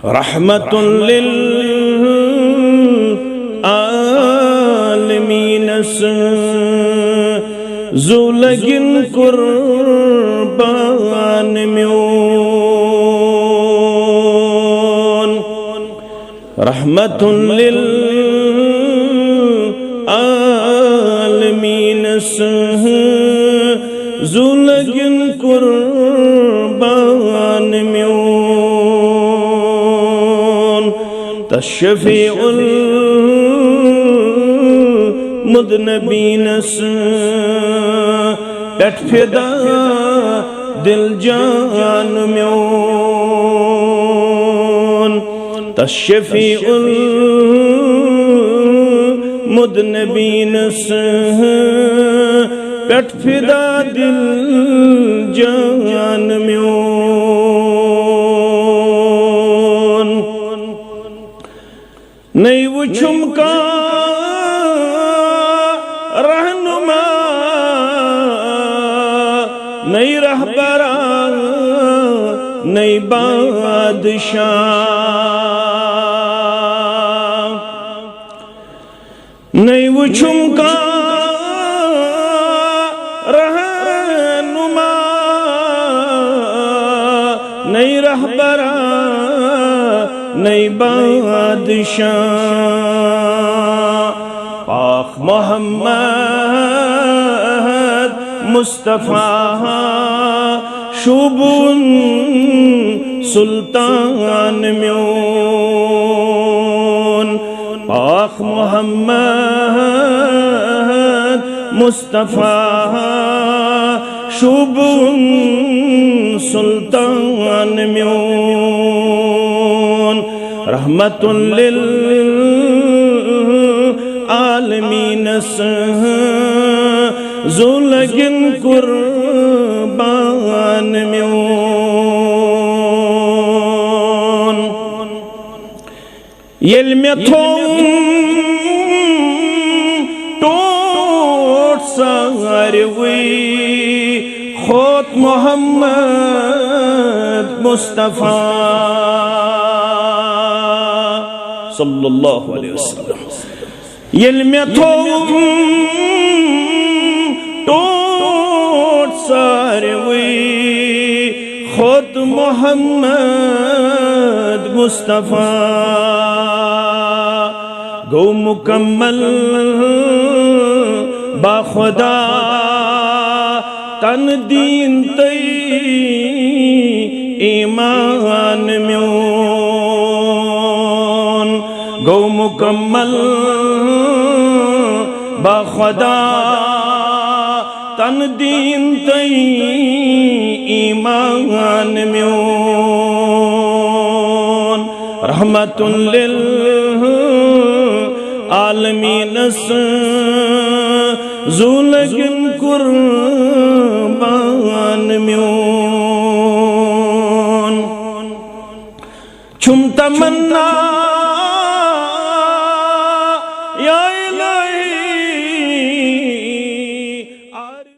رحمة للعالمين زولگن قربان میون رحمة للعالمين زولگن قربان میون تشفیع المذنبین پٹ فدا دل جان میون تشفیع المذنبین پٹ فدا دل جان میون نئی وچھم کا رہنما نئی رہبران نئی بادشاہ نئی وچھم کا رہنما نئی رہبران نئی بادشاہ پاک محمد مصطفیٰ شوبون سلطان میون پاک محمد مصطفیٰ شوبون سلطان میون رحمة للعالمين زولگن قربان میون یل میں ٹوٹ ساروی خود محمد مصطفیٰ صلی اللہ علیہ وسلم یل میں ٹوٹ ساروی خود محمد مصطفیٰ گو مکمل با خدا تن دین تی ایمان میون گو مکمل با خدا تن دین تی ایمان میون رحمة للعالمين زولگن قربان میون چھم تمنا